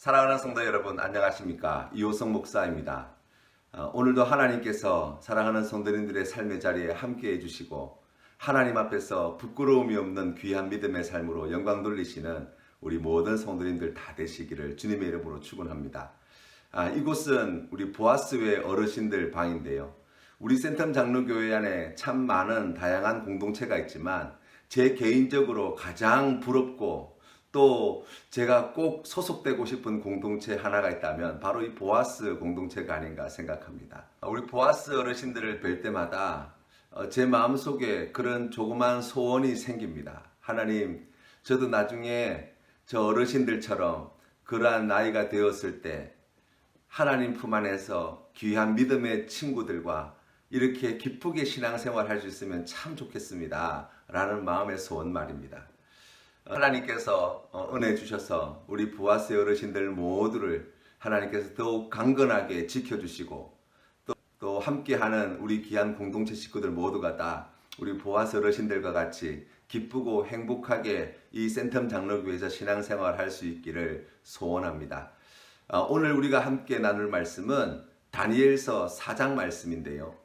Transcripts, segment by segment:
사랑하는 성도 여러분, 안녕하십니까? 이호성 목사입니다. 오늘도 하나님께서 사랑하는 성도님들의 삶의 자리에 함께 해주시고 하나님 앞에서 부끄러움이 없는 귀한 믿음의 삶으로 영광 돌리시는 우리 모든 성도님들 다 되시기를 주님의 이름으로 축원합니다. 이곳은 우리 보아스회 어르신들 방인데요. 우리 센텀 장로교회 안에 참 많은 다양한 공동체가 있지만 제 개인적으로 가장 부럽고 또 제가 꼭 소속되고 싶은 공동체 하나가 있다면 바로 이 보아스 공동체가 아닌가 생각합니다. 우리 보아스 어르신들을 뵐 때마다 제 마음속에 그런 조그만 소원이 생깁니다. 하나님, 저도 나중에 저 어르신들처럼 그러한 나이가 되었을 때 하나님 품 안에서 귀한 믿음의 친구들과 이렇게 기쁘게 신앙생활 할 수 있으면 참 좋겠습니다. 라는 마음의 소원 말입니다. 하나님께서 은혜 주셔서 우리 보아스 어르신들 모두를 하나님께서 더욱 강건하게 지켜주시고 또 함께하는 우리 귀한 공동체 식구들 모두가 다 우리 보아스 어르신들과 같이 기쁘고 행복하게 이 센텀 장로교회에서 신앙생활 할 수 있기를 소원합니다. 오늘 우리가 함께 나눌 말씀은 다니엘서 4장 말씀인데요.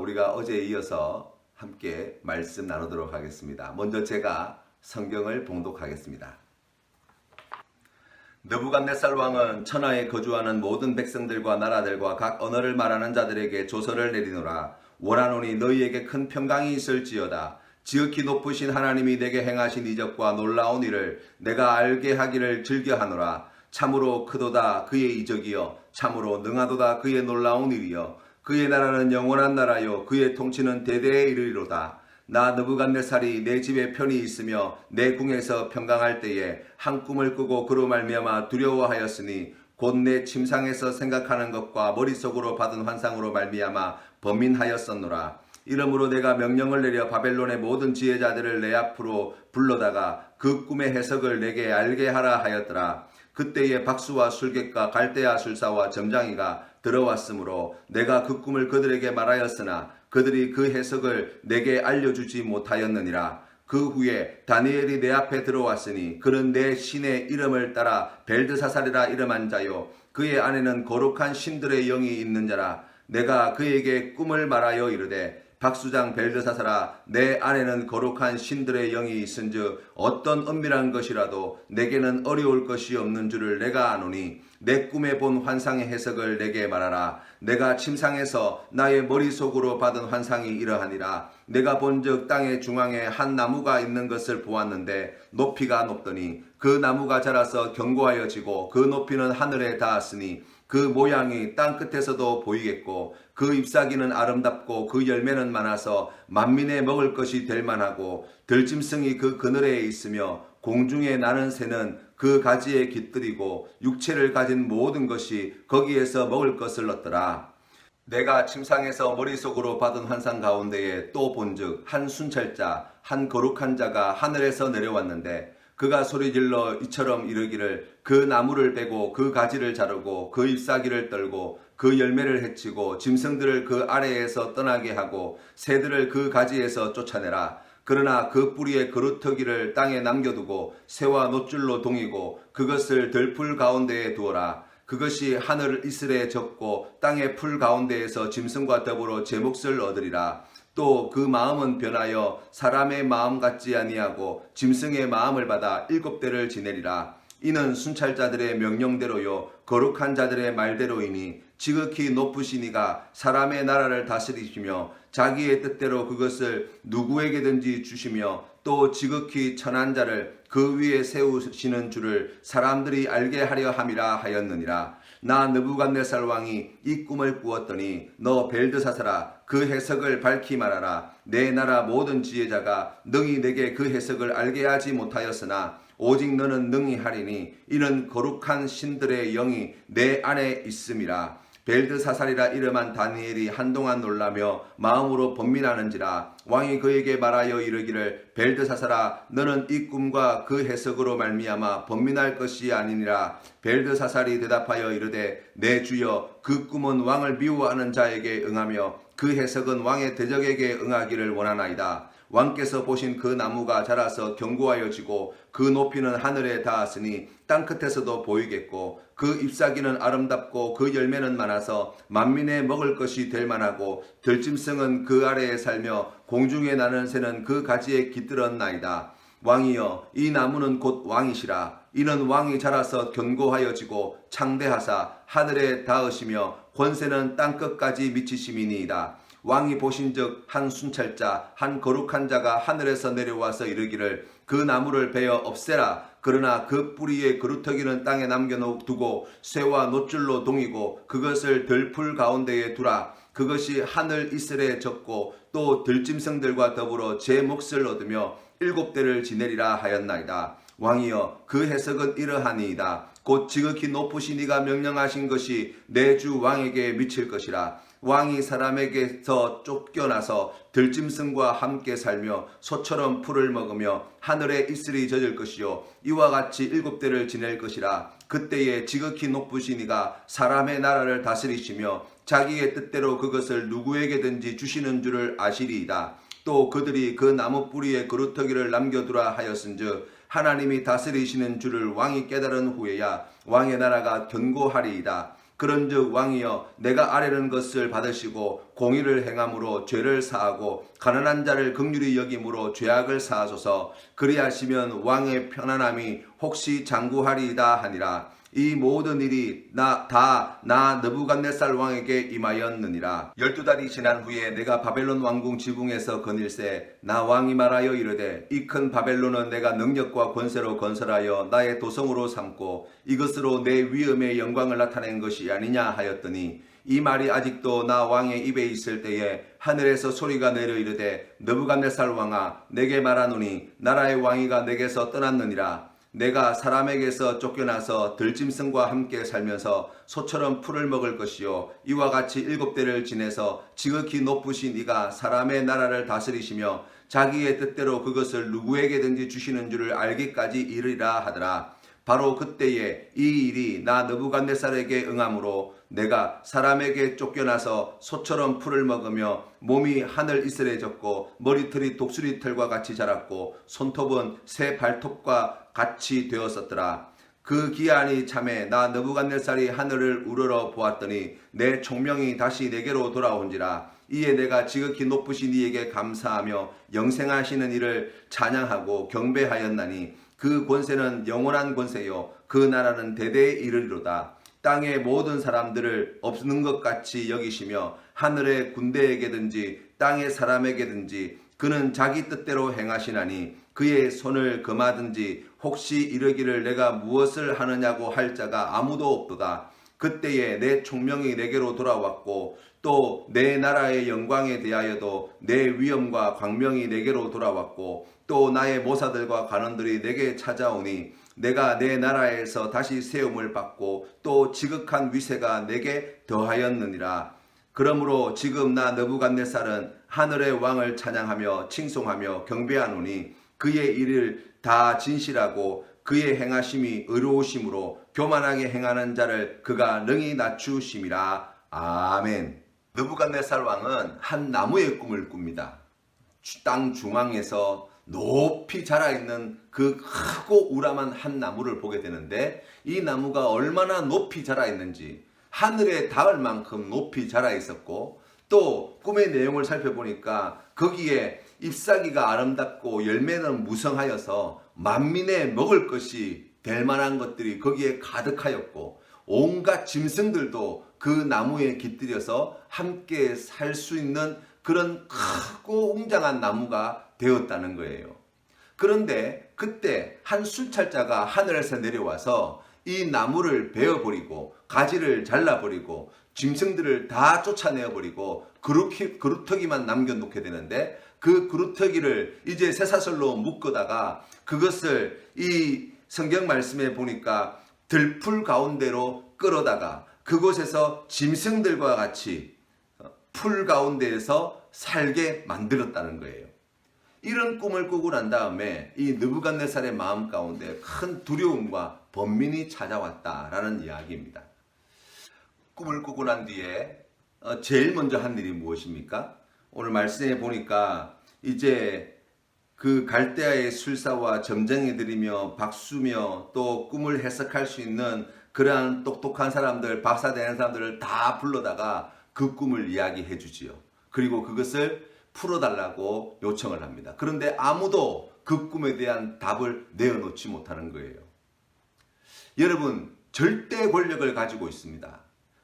우리가 어제에 이어서 함께 말씀 나누도록 하겠습니다. 먼저 제가 성경을 봉독하겠습니다. 느부갓네살 왕은 천하에 거주하는 모든 백성들과 나라들과 각 언어를 말하는 자들에게 조서를 내리노라. 원하노니 너희에게 큰 평강이 있을지어다. 지극히 높으신 하나님이 내게 행하신 이적과 놀라운 일을 내가 알게 하기를 즐겨하노라. 참으로 크도다 그의 이적이여, 참으로 능하도다 그의 놀라운 일이여. 그의 나라는 영원한 나라요, 그의 통치는 대대에 이르리로다. 나 느부갓네살이 내 집에 편히 있으며 내 궁에서 평강할 때에 한 꿈을 꾸고 그로 말미암아 두려워하였으니 곧 내 침상에서 생각하는 것과 머릿속으로 받은 환상으로 말미암아 번민하였었노라. 이러므로 내가 명령을 내려 바벨론의 모든 지혜자들을 내 앞으로 불러다가 그 꿈의 해석을 내게 알게 하라 하였더라. 그때에 박수와 술객과 갈대아 술사와 점장이가 들어왔으므로 내가 그 꿈을 그들에게 말하였으나 그들이 그 해석을 내게 알려주지 못하였느니라. 그 후에 다니엘이 내 앞에 들어왔으니 그는 내 신의 이름을 따라 벨드사살이라 이름한 자요, 그의 안에는 거룩한 신들의 영이 있는 자라. 내가 그에게 꿈을 말하여 이르되 박수장 벨드사살아, 내 안에는 거룩한 신들의 영이 있은즉 어떤 은밀한 것이라도 내게는 어려울 것이 없는 줄을 내가 아노니 내 꿈에 본 환상의 해석을 내게 말하라. 내가 침상에서 나의 머릿속으로 받은 환상이 이러하니라. 내가 본즉 땅의 중앙에 한 나무가 있는 것을 보았는데 높이가 높더니 그 나무가 자라서 견고하여지고 그 높이는 하늘에 닿았으니 그 모양이 땅 끝에서도 보이겠고 그 잎사귀는 아름답고 그 열매는 많아서 만민의 먹을 것이 될 만하고 들짐승이 그 그늘에 있으며 공중에 나는 새는 그 가지에 깃들이고 육체를 가진 모든 것이 거기에서 먹을 것을 얻더라. 내가 침상에서 머릿속으로 받은 환상 가운데에 또 본즉 한 순찰자 한 거룩한 자가 하늘에서 내려왔는데 그가 소리질러 이처럼 이르기를 그 나무를 베고 그 가지를 자르고 그 잎사귀를 떨고 그 열매를 해치고 짐승들을 그 아래에서 떠나게 하고 새들을 그 가지에서 쫓아내라. 그러나 그 뿌리의 그루터기를 땅에 남겨두고 새와 노줄로 동이고 그것을 들풀 가운데에 두어라. 그것이 하늘 이슬에 젖고 땅의 풀 가운데에서 짐승과 더불어 제 몫을 얻으리라. 또 그 마음은 변하여 사람의 마음 같지 아니하고 짐승의 마음을 받아 7대를 지내리라. 이는 순찰자들의 명령대로요 거룩한 자들의 말대로이니 지극히 높으신 이가 사람의 나라를 다스리시며 자기의 뜻대로 그것을 누구에게든지 주시며 또 지극히 천한 자를 그 위에 세우시는 줄을 사람들이 알게 하려 함이라 하였느니라. 나 느부갓네살 왕이 이 꿈을 꾸었더니 너 벨드사살아, 그 해석을 밝히 말하라. 내 나라 모든 지혜자가 능히 내게 그 해석을 알게 하지 못하였으나 오직 너는 능히 하리니 이는 거룩한 신들의 영이 내 안에 있음이라. 벨드사살이라 이름한 다니엘이 한동안 놀라며 마음으로 번민하는지라. 왕이 그에게 말하여 이르기를 벨드사살아, 너는 이 꿈과 그 해석으로 말미암아 번민할 것이 아니니라. 벨드사살이 대답하여 이르되 내 주여, 그 꿈은 왕을 미워하는 자에게 응하며 그 해석은 왕의 대적에게 응하기를 원하나이다. 왕께서 보신 그 나무가 자라서 견고하여지고 그 높이는 하늘에 닿았으니 땅끝에서도 보이겠고 그 잎사귀는 아름답고 그 열매는 많아서 만민의 먹을 것이 될 만하고 들짐승은 그 아래에 살며 공중에 나는 새는 그 가지에 깃들었나이다. 왕이여, 이 나무는 곧 왕이시라. 이는 왕이 자라서 견고하여지고 창대하사 하늘에 닿으시며 권세는 땅끝까지 미치심이니이다. 왕이 보신즉 한 순찰자 한 거룩한 자가 하늘에서 내려와서 이르기를 그 나무를 베어 없애라. 그러나 그 뿌리의 그루터기는 땅에 남겨두고 쇠와 노줄로 동이고 그것을 들풀 가운데에 두라. 그것이 하늘 이슬에 젖고 또 들짐승들과 더불어 제 몫을 얻으며 7대를 지내리라 하였나이다. 왕이여, 그 해석은 이러하니이다. 곧 지극히 높으신 이가 명령하신 것이 내 주 왕에게 미칠 것이라. 왕이 사람에게서 쫓겨나서 들짐승과 함께 살며 소처럼 풀을 먹으며 하늘에 이슬이 젖을 것이요 이와 같이 7대를 지낼 것이라. 그때에 지극히 높으신 이가 사람의 나라를 다스리시며 자기의 뜻대로 그것을 누구에게든지 주시는 줄을 아시리이다. 또 그들이 그 나무 뿌리에 그루터기를 남겨두라 하였은즉 하나님이 다스리시는 줄을 왕이 깨달은 후에야 왕의 나라가 견고하리이다. 그런즉 왕이여, 내가 아뢰는 것을 받으시고 공의를 행함으로 죄를 사하고 가난한 자를 긍휼히 여김으로 죄악을 사하소서. 그리하시면 왕의 편안함이 혹시 장구하리이다 하니라. 이 모든 일이 나 느부갓네살 왕에게 임하였느니라. 12달이 지난 후에 내가 바벨론 왕궁 지붕에서 거닐새 나 왕이 말하여 이르되 이 큰 바벨론은 내가 능력과 권세로 건설하여 나의 도성으로 삼고 이것으로 내 위엄의 영광을 나타낸 것이 아니냐 하였더니 이 말이 아직도 나 왕의 입에 있을 때에 하늘에서 소리가 내려 이르되 느부갓네살 왕아, 내게 말하노니 나라의 왕위가 내게서 떠났느니라. 내가 사람에게서 쫓겨나서 들짐승과 함께 살면서 소처럼 풀을 먹을 것이요 이와 같이 7대를 지내서 지극히 높으신 이가 사람의 나라를 다스리시며 자기의 뜻대로 그것을 누구에게든지 주시는 줄을 알기까지 이르리라 하더라. 바로 그때에 이 일이 나 느부갓네살에게 응함으로 내가 사람에게 쫓겨나서 소처럼 풀을 먹으며 몸이 하늘 이슬에 젖고 머리털이 독수리털과 같이 자랐고 손톱은 새 발톱과 같이 되었었더라. 그 기한이 참에 나 느부갓네살이 하늘을 우러러 보았더니 내 총명이 다시 내게로 돌아온지라. 이에 내가 지극히 높으신 이에게 감사하며 영생하시는 이를 찬양하고 경배하였나니 그 권세는 영원한 권세요 그 나라는 대대에 이르리로다. 땅의 모든 사람들을 없는 것 같이 여기시며 하늘의 군대에게든지 땅의 사람에게든지 그는 자기 뜻대로 행하시나니 그의 손을 금하든지 혹시 이르기를 내가 무엇을 하느냐고 할 자가 아무도 없도다. 그때에 내 총명이 내게로 돌아왔고 또 내 나라의 영광에 대하여도 내 위엄과 광명이 내게로 돌아왔고 또 나의 모사들과 관원들이 내게 찾아오니 내가 내 나라에서 다시 세움을 받고 또 지극한 위세가 내게 더하였느니라. 그러므로 지금 나 느부갓네살은 하늘의 왕을 찬양하며 칭송하며 경배하노니 그의 일을 다 진실하고 그의 행하심이 의로우심으로 교만하게 행하는 자를 그가 능히 낮추심이라. 아멘. 느부갓네살 왕은 한 나무의 꿈을 꿉니다. 땅 중앙에서 높이 자라있는 그 크고 우람한 한 나무를 보게 되는데 이 나무가 얼마나 높이 자라있는지 하늘에 닿을 만큼 높이 자라있었고 또 꿈의 내용을 살펴보니까 거기에 잎사귀가 아름답고 열매는 무성하여서 만민의 먹을 것이 될 만한 것들이 거기에 가득하였고 온갖 짐승들도 그 나무에 깃들여서 함께 살 수 있는 그런 크고 웅장한 나무가 되었다는 거예요. 그런데 그때 한 순찰자가 하늘에서 내려와서 이 나무를 베어버리고 가지를 잘라버리고 짐승들을 다 쫓아내어버리고 그루터기만 남겨놓게 되는데 그 그루터기를 이제 쇠사슬로 묶어다가 그것을 이 성경 말씀에 보니까 들풀 가운데로 끌어다가 그곳에서 짐승들과 같이 풀 가운데에서 살게 만들었다는 거예요. 이런 꿈을 꾸고 난 다음에 이 느부갓네살의 마음 가운데 큰 두려움과 번민이 찾아왔다라는 이야기입니다. 꿈을 꾸고 난 뒤에 제일 먼저 한 일이 무엇입니까? 오늘 말씀에 보니까 이제 그 갈대아의 술사와 점쟁이들이며 박수며 또 꿈을 해석할 수 있는 그러한 똑똑한 사람들, 박사되는 사람들을 다 불러다가 그 꿈을 이야기해 주지요. 그리고 그것을 풀어달라고 요청을 합니다. 그런데 아무도 그 꿈에 대한 답을 내어놓지 못하는 거예요. 여러분, 절대 권력을 가지고 있습니다.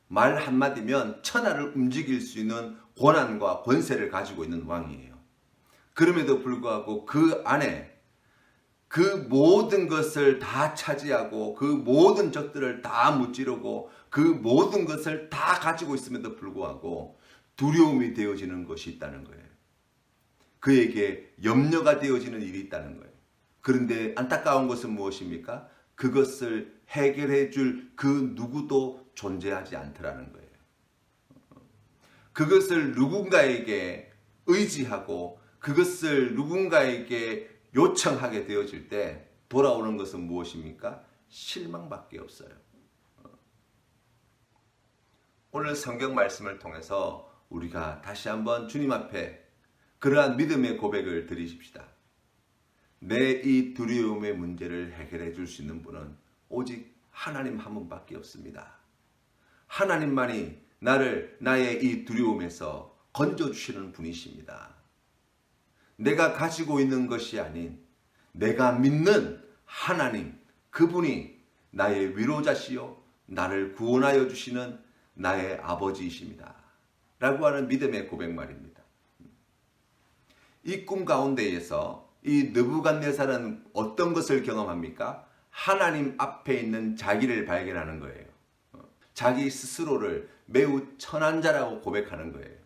말 한마디면 천하를 움직일 수 있는 권한과 권세를 가지고 있는 왕이에요. 그럼에도 불구하고 그 안에 그 모든 것을 다 차지하고 그 모든 적들을 다 무찌르고 그 모든 것을 다 가지고 있음에도 불구하고 두려움이 되어지는 것이 있다는 거예요. 그에게 염려가 되어지는 일이 있다는 거예요. 그런데 안타까운 것은 무엇입니까? 그것을 해결해 줄 그 누구도 존재하지 않더라는 거예요. 그것을 누군가에게 의지하고 그것을 누군가에게 요청하게 되어질 때 돌아오는 것은 무엇입니까? 실망밖에 없어요. 오늘 성경 말씀을 통해서 우리가 다시 한번 주님 앞에 그러한 믿음의 고백을 드리십시다. 내 이 두려움의 문제를 해결해 줄 수 있는 분은 오직 하나님 한 분밖에 없습니다. 하나님만이 나를 나의 이 두려움에서 건져주시는 분이십니다. 내가 가지고 있는 것이 아닌 내가 믿는 하나님, 그분이 나의 위로자시요 나를 구원하여 주시는 나의 아버지이십니다. 라고 하는 믿음의 고백 말입니다. 이 꿈 가운데에서 이 느부갓네살은 어떤 것을 경험합니까? 하나님 앞에 있는 자기를 발견하는 거예요. 자기 스스로를 매우 천한 자라고 고백하는 거예요.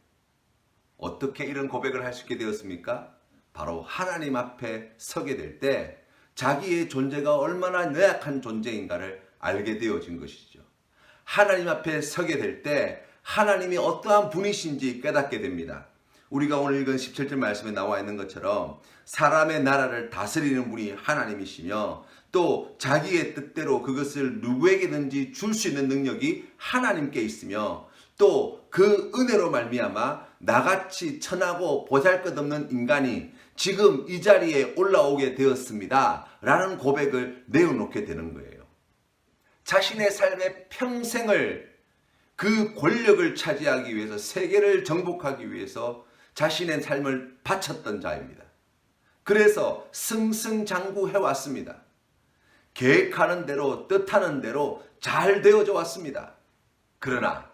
어떻게 이런 고백을 할 수 있게 되었습니까? 바로 하나님 앞에 서게 될 때 자기의 존재가 얼마나 연약한 존재인가를 알게 되어진 것이죠. 하나님 앞에 서게 될 때 하나님이 어떠한 분이신지 깨닫게 됩니다. 우리가 오늘 읽은 17절 말씀에 나와 있는 것처럼 사람의 나라를 다스리는 분이 하나님이시며 또 자기의 뜻대로 그것을 누구에게든지 줄 수 있는 능력이 하나님께 있으며 또 그 은혜로 말미암아 나같이 천하고 보잘것없는 인간이 지금 이 자리에 올라오게 되었습니다. 라는 고백을 내어놓게 되는 거예요. 자신의 삶의 평생을 그 권력을 차지하기 위해서 세계를 정복하기 위해서 자신의 삶을 바쳤던 자입니다. 그래서 승승장구해 왔습니다. 계획하는 대로 뜻하는 대로 잘 되어져 왔습니다. 그러나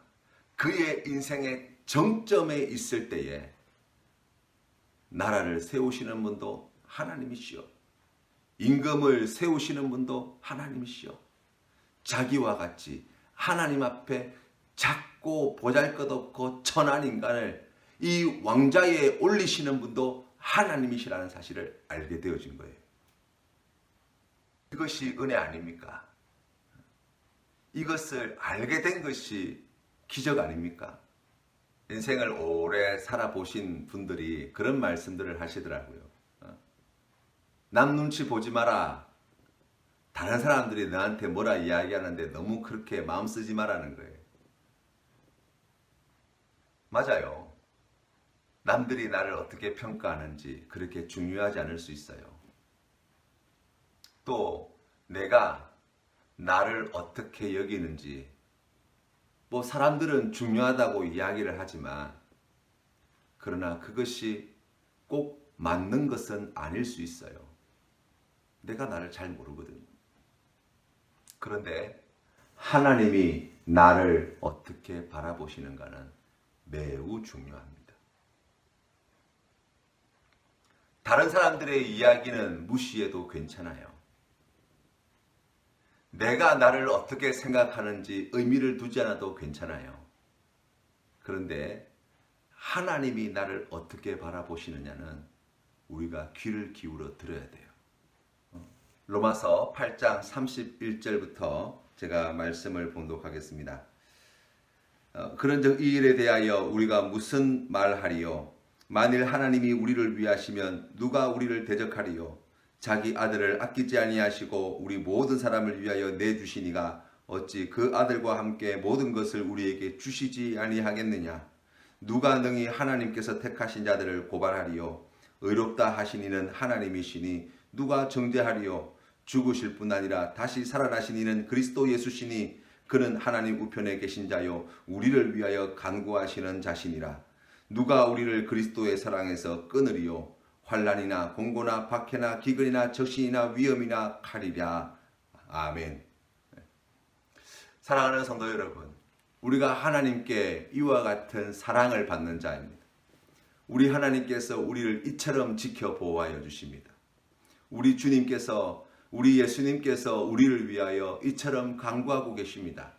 그의 인생의 정점에 있을 때에 나라를 세우시는 분도 하나님이시오. 임금을 세우시는 분도 하나님이시오. 자기와 같이 하나님 앞에 작고 보잘것없고 천한 인간을 이 왕좌에 올리시는 분도 하나님이시라는 사실을 알게 되어진 거예요. 이것이 은혜 아닙니까? 이것을 알게 된 것이 기적 아닙니까? 인생을 오래 살아보신 분들이 그런 말씀들을 하시더라고요. 남 눈치 보지 마라. 다른 사람들이 너한테 뭐라 이야기하는데 너무 그렇게 마음 쓰지 말라는 거예요. 맞아요. 남들이 나를 어떻게 평가하는지 그렇게 중요하지 않을 수 있어요. 또 내가 나를 어떻게 여기는지 뭐 사람들은 중요하다고 이야기를 하지만 그러나 그것이 꼭 맞는 것은 아닐 수 있어요. 내가 나를 잘 모르거든요. 그런데 하나님이 나를 어떻게 바라보시는가는 매우 중요합니다. 다른 사람들의 이야기는 무시해도 괜찮아요. 내가 나를 어떻게 생각하는지 의미를 두지 않아도 괜찮아요. 그런데 하나님이 나를 어떻게 바라보시느냐는 우리가 귀를 기울여 들어야 돼요. 로마서 8장 31절부터 제가 말씀을 봉독하겠습니다. 그런즉 이 일에 대하여 우리가 무슨 말하리요? 만일 하나님이 우리를 위하시면 누가 우리를 대적하리요? 자기 아들을 아끼지 아니하시고 우리 모든 사람을 위하여 내주시니가 어찌 그 아들과 함께 모든 것을 우리에게 주시지 아니하겠느냐? 누가 능히 하나님께서 택하신 자들을 고발하리요? 의롭다 하신 이는 하나님이시니 누가 정죄하리요? 죽으실 뿐 아니라 다시 살아나신 이는 그리스도 예수시니 그는 하나님 우편에 계신 자요 우리를 위하여 간구하시는 자시니라. 누가 우리를 그리스도의 사랑에서 끊으리요? 환난이나 공고나 박해나 기근이나 적신이나 위험이나 칼이랴. 아멘. 사랑하는 성도 여러분, 우리가 하나님께 이와 같은 사랑을 받는 자입니다. 우리 하나님께서 우리를 이처럼 지켜 보호하여 주십니다. 우리 주님께서, 우리 예수님께서 우리를 위하여 이처럼 간구하고 계십니다.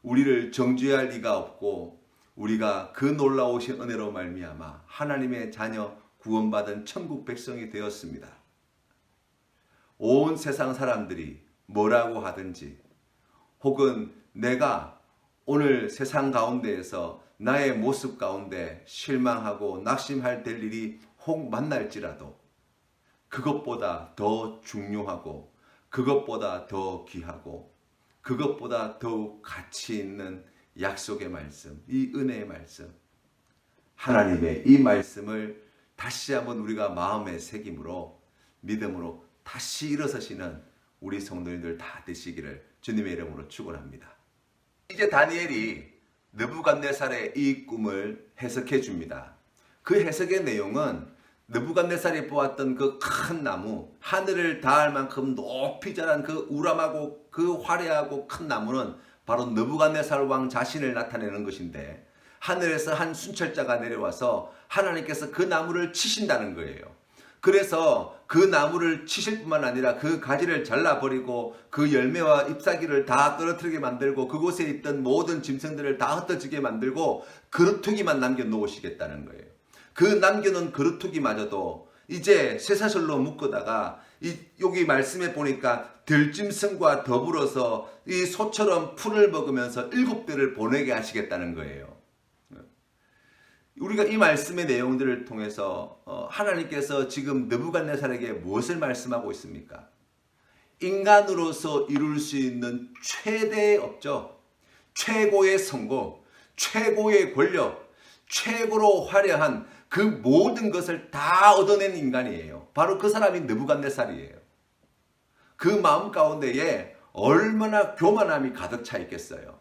우리를 정죄할 리가 없고 우리가 그 놀라우신 은혜로 말미암아 하나님의 자녀 구원받은 천국 백성이 되었습니다. 온 세상 사람들이 뭐라고 하든지 혹은 내가 오늘 세상 가운데에서 나의 모습 가운데 실망하고 낙심할 될 일이 혹 만날지라도 그것보다 더 중요하고 그것보다 더 귀하고 그것보다 더욱 가치 있는 약속의 말씀, 이 은혜의 말씀, 하나님의 이 말씀을 다시 한번 우리가 마음에 새김으로 믿음으로 다시 일어서시는 우리 성도님들 다 되시기를 주님의 이름으로 축원합니다. 이제 다니엘이 느부갓네살의 이 꿈을 해석해 줍니다. 그 해석의 내용은 느부갓네살이 보았던 그 큰 나무, 하늘을 닿을 만큼 높이 자란 그 우람하고 그 화려하고 큰 나무는 바로 느부갓네살 왕 자신을 나타내는 것인데 하늘에서 한 순찰자가 내려와서 하나님께서 그 나무를 치신다는 거예요. 그래서 그 나무를 치실 뿐만 아니라 그 가지를 잘라버리고 그 열매와 잎사귀를 다 떨어뜨리게 만들고 그곳에 있던 모든 짐승들을 다 흩어지게 만들고 그루터기만 남겨놓으시겠다는 거예요. 그 남겨놓은 그루터기마저도 이제 쇠사슬로 묶어다가 여기 말씀에 보니까 들짐승과 더불어서 이 소처럼 풀을 먹으면서 7대를 보내게 하시겠다는 거예요. 우리가 이 말씀의 내용들을 통해서 하나님께서 지금 느부갓네살에게 무엇을 말씀하고 있습니까? 인간으로서 이룰 수 있는 최대의 업적, 최고의 성공, 최고의 권력, 최고로 화려한 그 모든 것을 다 얻어낸 인간이에요. 바로 그 사람이 느부갓네살이에요. 그 마음 가운데에 얼마나 교만함이 가득 차 있겠어요.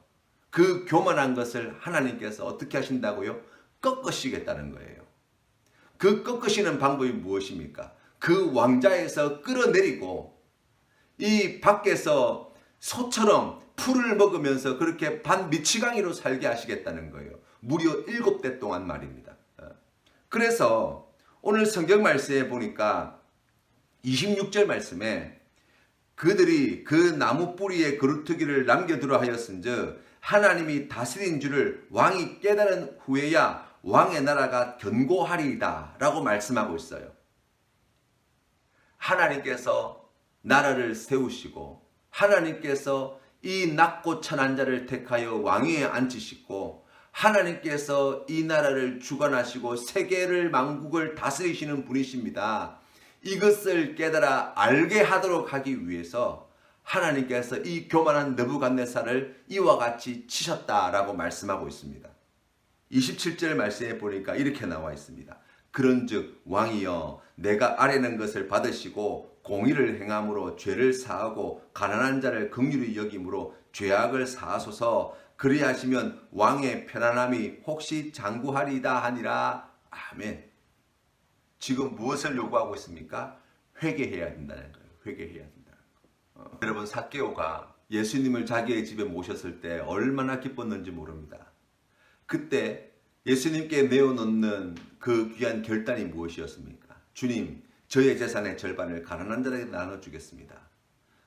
그 교만한 것을 하나님께서 어떻게 하신다고요? 꺾으시겠다는 거예요. 그 꺾으시는 방법이 무엇입니까? 그 왕자에서 끌어내리고 이 밖에서 소처럼 풀을 먹으면서 그렇게 반미치광이로 살게 하시겠다는 거예요. 무려 7대 동안 말입니다. 그래서 오늘 성경 말씀에 보니까 26절 말씀에 그들이 그 나무 뿌리에 그루터기를 남겨두라 하였은즉 하나님이 다스린 줄을 왕이 깨달은 후에야 왕의 나라가 견고하리이다 라고 말씀하고 있어요. 하나님께서 나라를 세우시고 하나님께서 이 낮고 천한 자를 택하여 왕위에 앉히시고 하나님께서 이 나라를 주관하시고 세계를 만국을 다스리시는 분이십니다. 이것을 깨달아 알게 하도록 하기 위해서 하나님께서 이 교만한 느부갓네살을 이와 같이 치셨다라고 말씀하고 있습니다. 27절 말씀에 보니까 이렇게 나와 있습니다. 그런즉 왕이여 내가 아뢰는 것을 받으시고 공의를 행함으로 죄를 사하고 가난한 자를 긍휼히 여김으로 죄악을 사하소서. 그리하시면 왕의 편안함이 혹시 장구하리이다 하니라. 아멘. 지금 무엇을 요구하고 있습니까? 회개해야 된다는 거예요. 회개해야 된다는 거. 여러분 삭개오가 예수님을 자기의 집에 모셨을 때 얼마나 기뻤는지 모릅니다. 그때 예수님께 내어놓는 그 귀한 결단이 무엇이었습니까? 주님, 저의 재산의 절반을 가난한 자에게 나눠주겠습니다.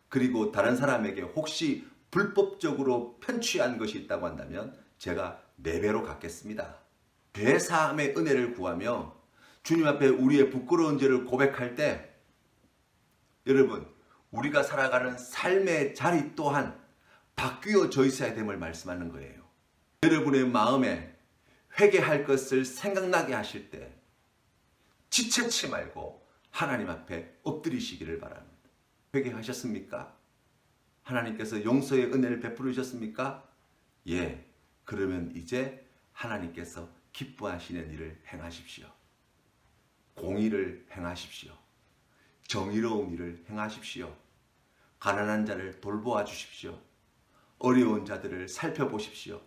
그리고 다른 사람에게 혹시 불법적으로 편취한 것이 있다고 한다면 제가 4배로 갚겠습니다. 죄사함의 은혜를 구하며 주님 앞에 우리의 부끄러운 죄를 고백할 때 여러분 우리가 살아가는 삶의 자리 또한 바뀌어져 있어야 됨을 말씀하는 거예요. 여러분의 마음에 회개할 것을 생각나게 하실 때 지체치 말고 하나님 앞에 엎드리시기를 바랍니다. 회개하셨습니까? 하나님께서 용서의 은혜를 베풀으셨습니까? 예. 그러면 이제 하나님께서 기뻐하시는 일을 행하십시오. 공의를 행하십시오. 정의로운 일을 행하십시오. 가난한 자를 돌보아 주십시오. 어려운 자들을 살펴보십시오.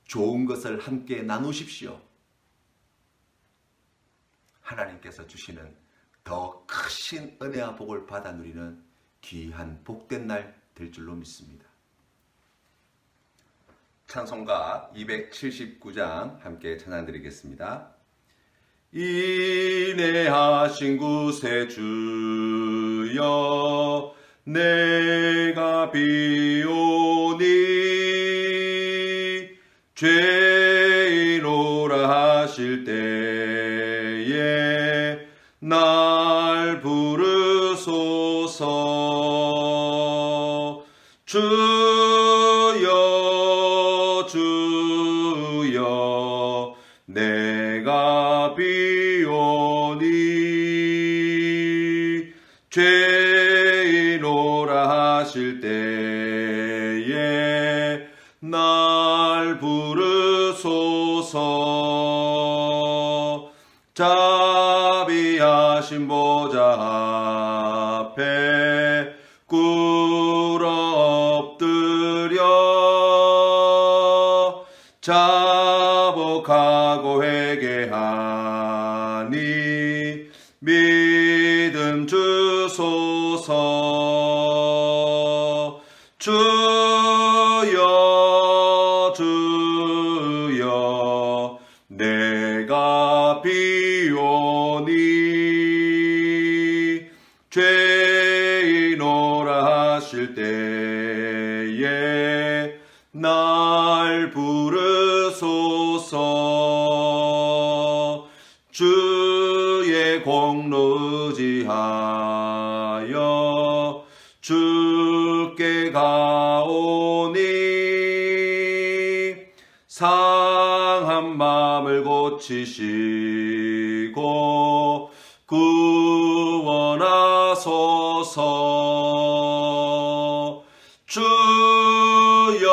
좋은 것을 함께 나누십시오. 하나님께서 주시는 더 크신 은혜와 복을 받아 누리는 귀한 복된 날 될 줄로 믿습니다. 찬송가 279장 함께 찬양드리겠습니다. 인내하신 구세주여 내가 비오니 죄인오라 하실 때에 날 부르소서. 주여 주여 내가 비오니 죄인오라 하실 때에 날 부르소서. 자비하신 보좌 앞에 꿇어 엎드려 자복하고 회개하니 믿음 주소서. 주여 주여 내가 비오니 죄인오라 하실 때에 날 부르소서. 주의 공로 의지하여 주께 가오니 상한 마음을 고치시고 구원하소서. 주여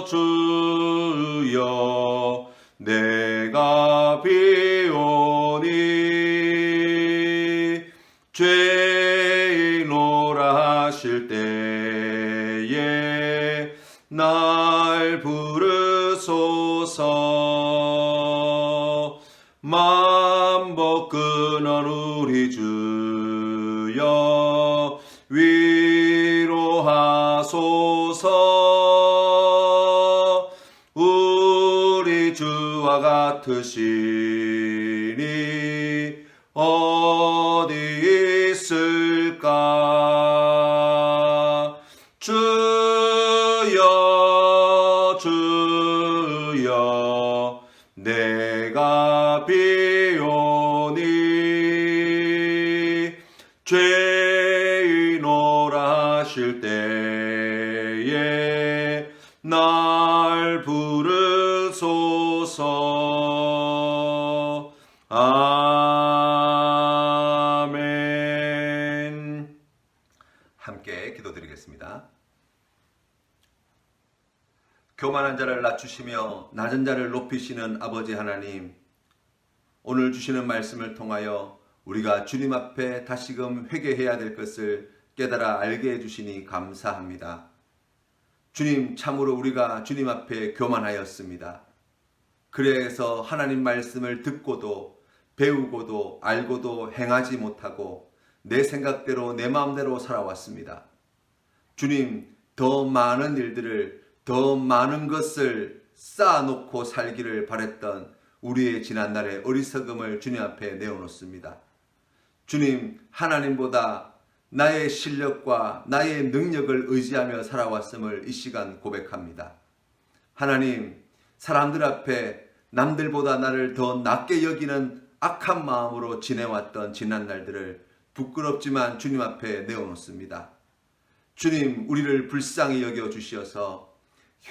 주여 내가 비오니 죄인오라 하실 때에 날 부르소서. 만복 근원 우리 주여 위로하소서. 우리 주와 같으시니 어디 있을까. 주여 주여 내가 비오니 죄인오라 하실 때에 날 부르소서. 아멘. 함께 기도드리겠습니다. 교만한 자를 낮추시며 낮은 자를 높이시는 아버지 하나님, 오늘 주시는 말씀을 통하여 우리가 주님 앞에 다시금 회개해야 될 것을 깨달아 알게 해주시니 감사합니다. 주님, 참으로 우리가 주님 앞에 교만하였습니다. 그래서 하나님 말씀을 듣고도 배우고도 알고도 행하지 못하고 내 생각대로 내 마음대로 살아왔습니다. 주님, 더 많은 일들을, 더 많은 것을 쌓아놓고 살기를 바랬던 우리의 지난날의 어리석음을 주님 앞에 내어놓습니다. 주님, 하나님보다 나의 실력과 나의 능력을 의지하며 살아왔음을 이 시간 고백합니다. 하나님, 사람들 앞에 남들보다 나를 더 낮게 여기는 악한 마음으로 지내왔던 지난날들을 부끄럽지만 주님 앞에 내어놓습니다. 주님, 우리를 불쌍히 여겨 주시어서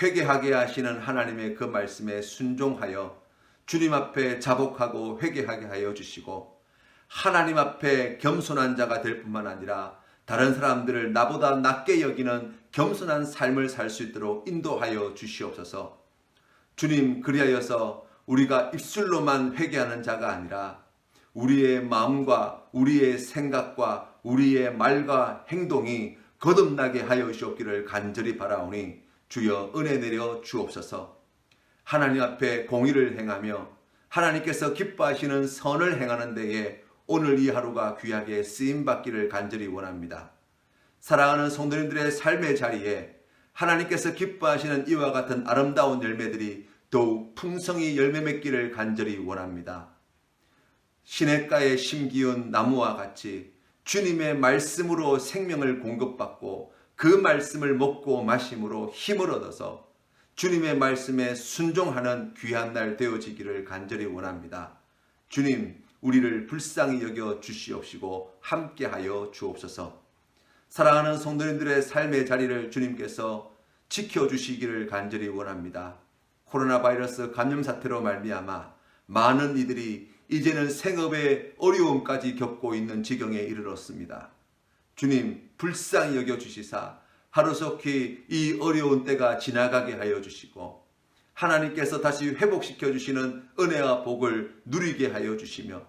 회개하게 하시는 하나님의 그 말씀에 순종하여 주님 앞에 자복하고 회개하게 하여 주시고, 하나님 앞에 겸손한 자가 될 뿐만 아니라 다른 사람들을 나보다 낮게 여기는 겸손한 삶을 살 수 있도록 인도하여 주시옵소서. 주님, 그리하여서 우리가 입술로만 회개하는 자가 아니라 우리의 마음과 우리의 생각과 우리의 말과 행동이 거듭나게 하여 주옵기를 간절히 바라오니 주여 은혜 내려 주옵소서. 하나님 앞에 공의를 행하며 하나님께서 기뻐하시는 선을 행하는 데에 오늘 이 하루가 귀하게 쓰임받기를 간절히 원합니다. 사랑하는 성도님들의 삶의 자리에 하나님께서 기뻐하시는 이와 같은 아름다운 열매들이 더욱 풍성히 열매 맺기를 간절히 원합니다. 시냇가에 심기운 나무와 같이 주님의 말씀으로 생명을 공급받고 그 말씀을 먹고 마심으로 힘을 얻어서 주님의 말씀에 순종하는 귀한 날 되어지기를 간절히 원합니다. 주님, 우리를 불쌍히 여겨 주시옵시고 함께하여 주옵소서. 사랑하는 성도님들의 삶의 자리를 주님께서 지켜주시기를 간절히 원합니다. 코로나 바이러스 감염 사태로 말미암아 많은 이들이 이제는 생업의 어려움까지 겪고 있는 지경에 이르렀습니다. 주님, 불쌍히 여겨 주시사 하루속히 이 어려운 때가 지나가게 하여 주시고 하나님께서 다시 회복시켜 주시는 은혜와 복을 누리게 하여 주시며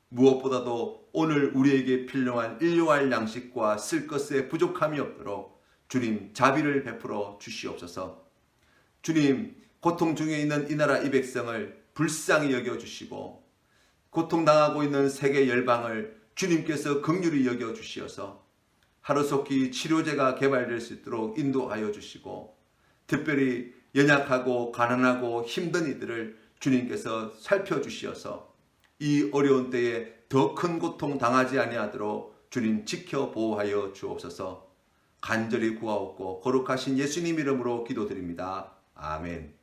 무엇보다도 오늘 우리에게 필요한 일용할 양식과 쓸 것에 부족함이 없도록 주님 자비를 베풀어 주시옵소서. 주님, 고통 중에 있는 이 나라 이 백성을 불쌍히 여겨 주시고 고통당하고 있는 세계 열방을 주님께서 긍휼히 여겨 주시어서 하루속히 치료제가 개발될 수 있도록 인도하여 주시고 특별히 연약하고 가난하고 힘든 이들을 주님께서 살펴주시어서 이 어려운 때에 더 큰 고통 당하지 아니하도록 주님 지켜 보호하여 주옵소서. 간절히 구하옵고 거룩하신 예수님 이름으로 기도드립니다. 아멘.